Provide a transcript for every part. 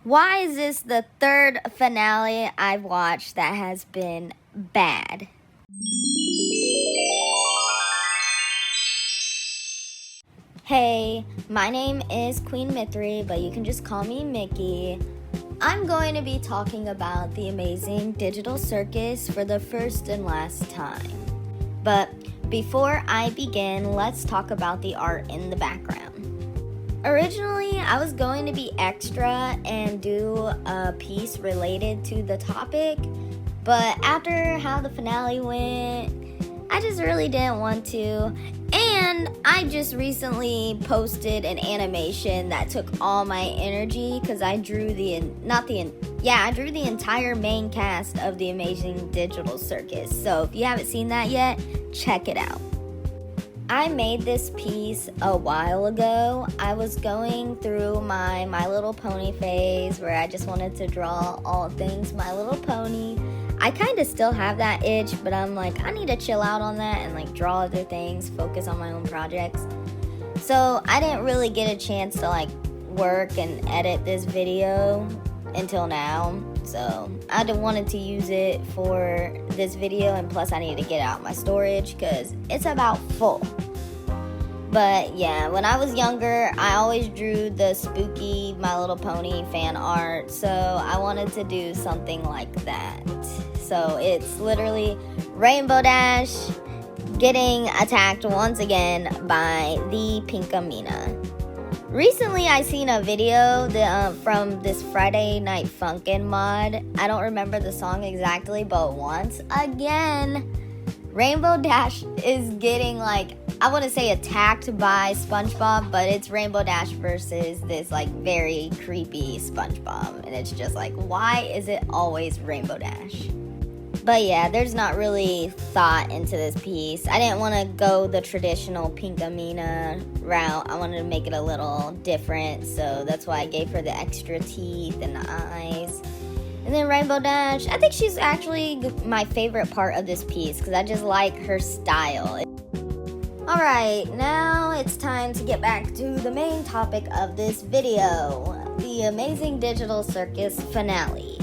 Why is this the third finale I've watched that has been bad? Hey, my name is Queen Mithri, but you can just call me Mickey. I'm going to be talking about the amazing digital circus for the first and last time. But before I begin, let's talk about the art in the background. Originally, I was going to be extra and do a piece related to the topic, but after how the finale went, I just really didn't want to. And I just recently posted an animation that took all my energy because I drew the entire main cast of the amazing digital circus. So if you haven't seen that yet, check it out. I made this piece a while ago. I was going through my My Little Pony phase where I just wanted to draw all things My Little Pony. I kind of still have that itch, but I'm like, I need to chill out on that and draw other things, focus on my own projects. So I didn't really get a chance to work and edit this video until now. So I wanted to use it for this video, and plus I need to get out my storage because it's about full. But yeah, when I was younger, I always drew the spooky My Little Pony fan art, so I wanted to do something like that. So it's literally Rainbow Dash getting attacked once again by the Pinkamena. Recently, I seen a video from this Friday Night Funkin' mod. I don't remember the song exactly, but once again, Rainbow Dash is getting I wouldn't say attacked by SpongeBob, but it's Rainbow Dash versus this very creepy SpongeBob. And it's just why is it always Rainbow Dash? But yeah, there's not really thought into this piece. I didn't want to go the traditional Pinkamena route. I wanted to make it a little different, so that's why I gave her the extra teeth and the eyes. And then Rainbow Dash, I think she's actually my favorite part of this piece because I just like her style. Alright, now it's time to get back to the main topic of this video, the amazing digital circus finale.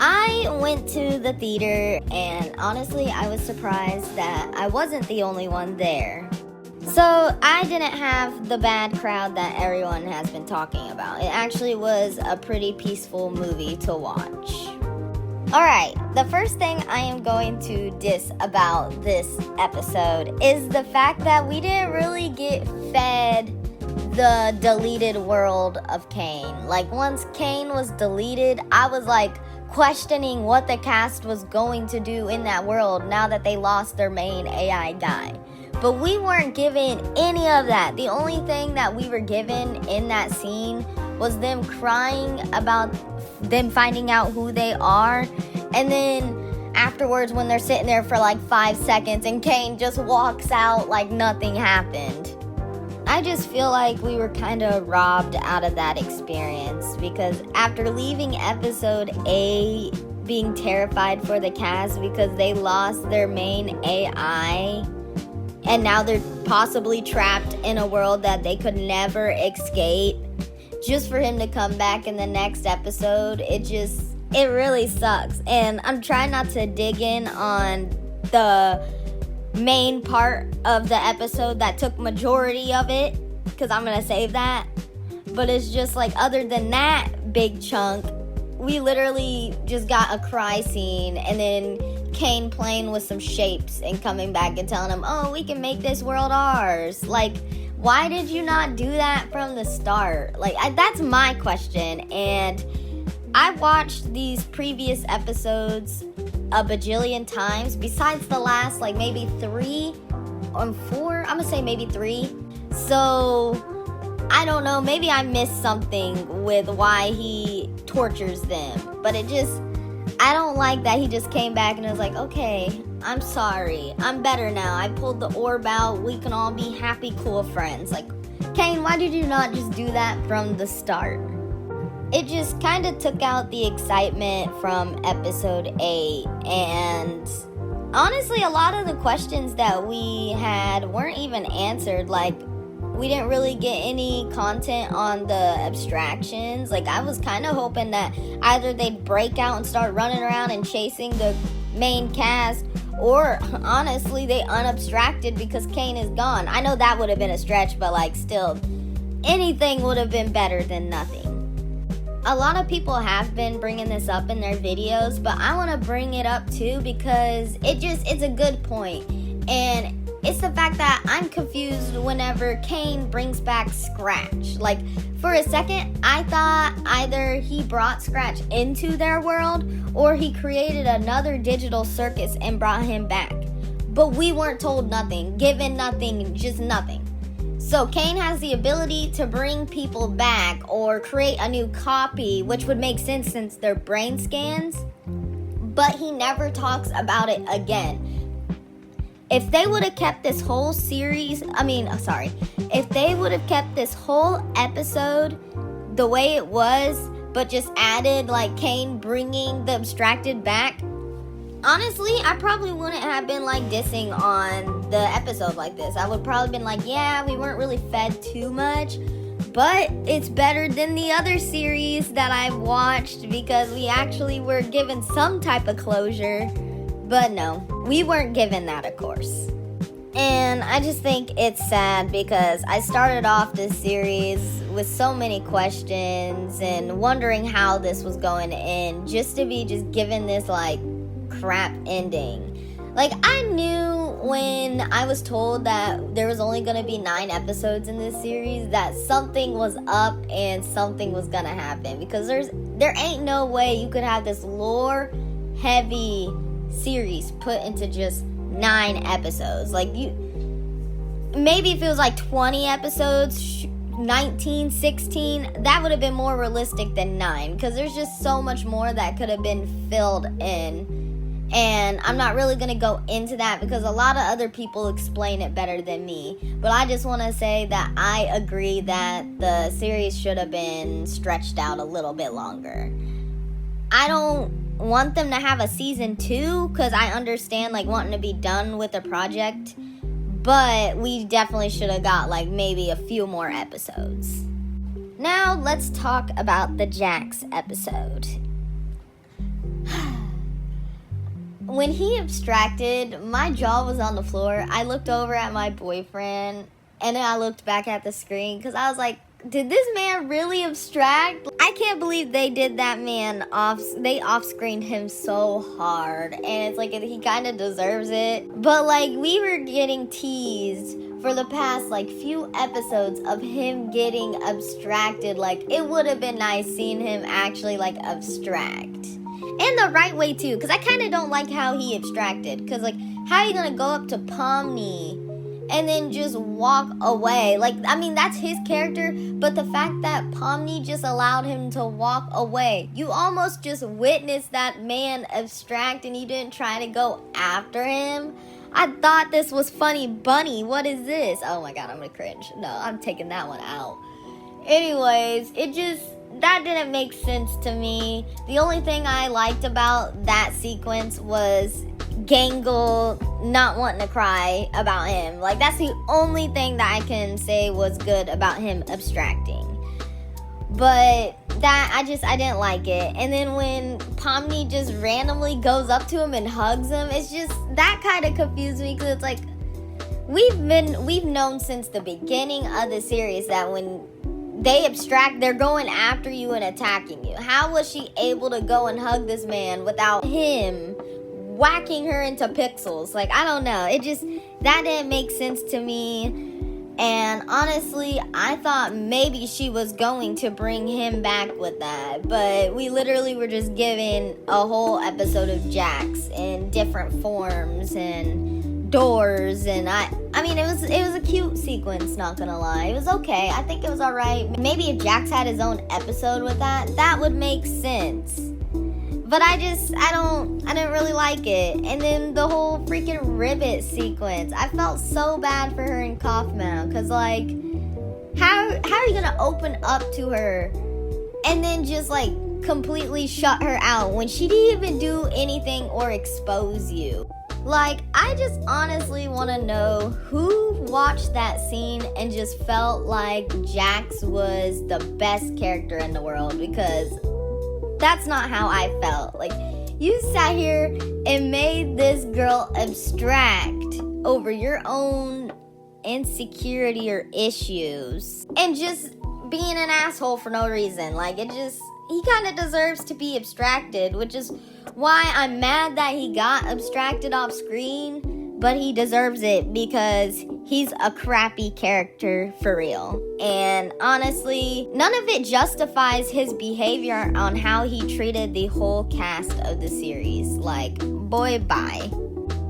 I went to the theater, and honestly, I was surprised that I wasn't the only one there. So I didn't have the bad crowd that everyone has been talking about. It actually was a pretty peaceful movie to watch. Alright, the first thing I am going to diss about this episode is the fact that we didn't really get fed the deleted world of Kane. Once Kane was deleted, I was questioning what the cast was going to do in that world now that they lost their main AI guy. But we weren't given any of that. The only thing that we were given in that scene was them crying about them finding out who they are. And then afterwards when they're sitting there for 5 seconds and Kane just walks out like nothing happened. I just feel like we were kind of robbed out of that experience because after leaving episode 8 being terrified for the cast because they lost their main AI and now they're possibly trapped in a world that they could never escape, just for him to come back in the next episode, it really sucks. And I'm trying not to dig in on the main part of the episode that took majority of it because I'm gonna save that, but it's just other than that big chunk, we literally just got a cry scene and then Kane playing with some shapes and coming back and telling him, oh, we can make this world ours. Why did you not do that from the start? That's my question. And I watched these previous episodes a bajillion times besides the last maybe 3 or 4. I'm gonna say maybe 3. So I don't know, maybe I missed something with why he tortures them, but I don't like that he just came back and was okay, I'm sorry, I'm better now, I pulled the orb out, we can all be happy cool friends. Kane, why did you not just do that from the start? It just kind of took out the excitement from episode 8, and honestly, a lot of the questions that we had weren't even answered. we didn't really get any content on the abstractions. Like, I was kind of hoping that either they'd break out and start running around and chasing the main cast, or honestly, they unabstracted because Kane is gone. I know that would have been a stretch, but like, still, anything would have been better than nothing. A lot of people have been bringing this up in their videos, but I want to bring it up too because it's a good point. And it's the fact that I'm confused whenever Kane brings back Scratch. Like, for a second, I thought either he brought Scratch into their world or he created another digital circus and brought him back. But we weren't told nothing, given nothing, just nothing. So Kane has the ability to bring people back or create a new copy, which would make sense since they're brain scans. But he never talks about it again. If they would have kept this whole series, if they would have kept this whole episode the way it was, but just added like Kane bringing the abstracted back, honestly, I probably wouldn't have been like dissing on the episode like this. I would probably been like, yeah, we weren't really fed too much, but it's better than the other series that I've watched because we actually were given some type of closure. But no, we weren't given that, of course. And I just think it's sad because I started off this series with so many questions and wondering how this was going to end, just to be just given this like crap ending. Like, I knew when I was told that there was only going to be 9 episodes in this series that something was up and something was going to happen, because there ain't no way you could have this lore heavy series put into just 9 episodes. Like, maybe if it was like 20 episodes, 19, 16, that would have been more realistic than 9, because there's just so much more that could have been filled in. And I'm not really going to go into that because a lot of other people explain it better than me. But I just want to say that I agree that the series should have been stretched out a little bit longer. I don't want them to have a season 2 because I understand like wanting to be done with the project. But we definitely should have got like maybe a few more episodes. Now let's talk about the Jax episode. When he abstracted, my jaw was on the floor. I looked over at my boyfriend, and then I looked back at the screen, because I was like, did this man really abstract? I can't believe they did that man they off-screened him so hard, and it's like, he kind of deserves it. But like, we were getting teased for the past like few episodes of him getting abstracted. Like, it would have been nice seeing him actually like abstract. And the right way, too, because I kind of don't like how he abstracted. Because, like, how are you going to go up to Pomni and then just walk away? Like, I mean, that's his character, but the fact that Pomni just allowed him to walk away. You almost just witnessed that man abstract and you didn't try to go after him. I thought this was Funny Bunny. What is this? Oh, my God, I'm going to cringe. No, I'm taking that one out. Anyways, that didn't make sense to me. The only thing I liked about that sequence was Gangle not wanting to cry about him. Like, that's the only thing that I can say was good about him abstracting. But I didn't like it. And then when Pomni just randomly goes up to him and hugs him, it's just, that kind of confused me, because it's like, we've known since the beginning of the series that when they abstract, they're going after you and attacking you. How was she able to go and hug this man without him whacking her into pixels? Like, I don't know. That didn't make sense to me. And honestly, I thought maybe she was going to bring him back with that. But we literally were just given a whole episode of Jax in different forms and doors, and I mean, it was a cute sequence, not gonna lie. It was okay. I think it was alright. Maybe if Jax had his own episode with that would make sense. But I didn't really like it. And then the whole freaking ribbit sequence, I felt so bad for her in Kaufman, because like, how are you gonna open up to her and then just like completely shut her out when she didn't even do anything or expose you? Like, I just honestly want to know who watched that scene and just felt like Jax was the best character in the world, because that's not how I felt. Like, you sat here and made this girl abstract over your own insecurity or issues and just being an asshole for no reason. Like, he kind of deserves to be abstracted, which is why I'm mad that he got abstracted off screen, but he deserves it because he's a crappy character for real. And honestly, none of it justifies his behavior on how he treated the whole cast of the series. Like, boy, bye.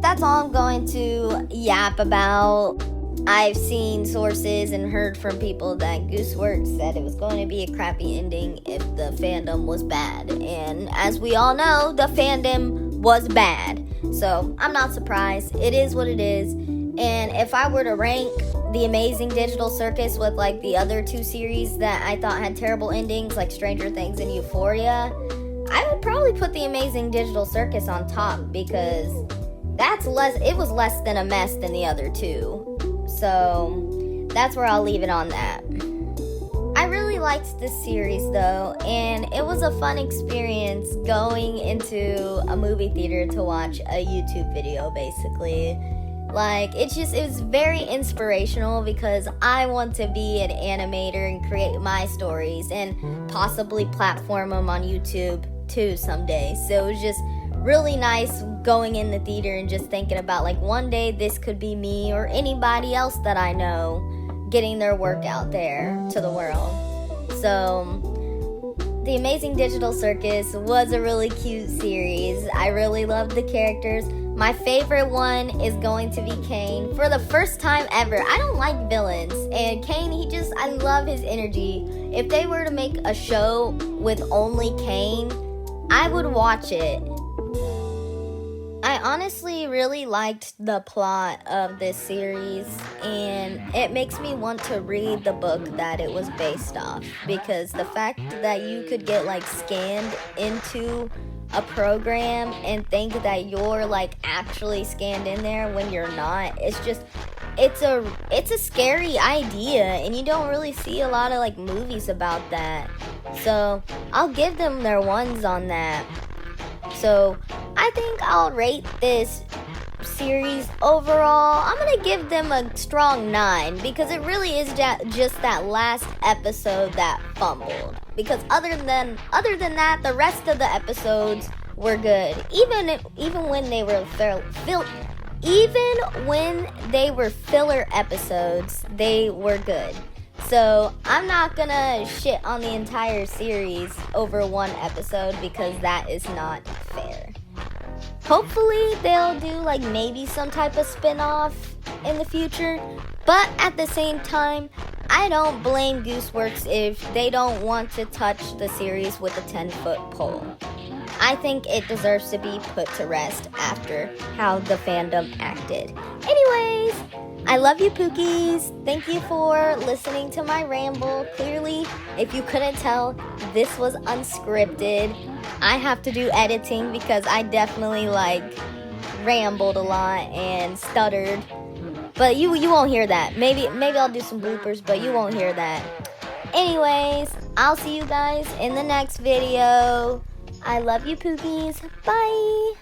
That's all I'm going to yap about. I've seen sources and heard from people that Gooseworks said it was going to be a crappy ending if the fandom was bad. And as we all know, the fandom was bad. So I'm not surprised. It is what it is. And if I were to rank The Amazing Digital Circus with like the other two series that I thought had terrible endings, like Stranger Things and Euphoria, I would probably put The Amazing Digital Circus on top, because it was less than a mess than the other two. So that's where I'll leave it on that. I really liked this series though, and it was a fun experience going into a movie theater to watch a YouTube video basically. Like, it was very inspirational because I want to be an animator and create my stories and possibly platform them on YouTube too someday. So it was just really nice going in the theater and just thinking about, like, one day this could be me or anybody else that I know getting their work out there to the world. So The Amazing Digital Circus was a really cute series. I really loved the characters. My favorite one is going to be Kane. For the first time ever, I don't like villains, and Kane, I love his energy. If they were to make a show with only Kane, I would watch it. I honestly really liked the plot of this series, and it makes me want to read the book that it was based off, because the fact that you could get like scanned into a program and think that you're like actually scanned in there when you're not, it's a scary idea, and you don't really see a lot of like movies about that. So I'll give them their ones on that. So I think I'll rate this series overall, I'm gonna give them a strong 9, because it really is just that last episode that fumbled. Because other than that, the rest of the episodes were good. Even when they were filler episodes, they were good. So I'm not gonna shit on the entire series over one episode, because that is not fair. Hopefully they'll do like maybe some type of spin-off in the future, but at the same time, I don't blame Gooseworks if they don't want to touch the series with a 10-foot pole. I think it deserves to be put to rest after how the fandom acted. Anyways, I love you, Pookies. Thank you for listening to my ramble. Clearly, if you couldn't tell, this was unscripted. I have to do editing because I definitely rambled a lot and stuttered. But you won't hear that. Maybe I'll do some bloopers, but you won't hear that. Anyways, I'll see you guys in the next video. I love you, Pookies. Bye.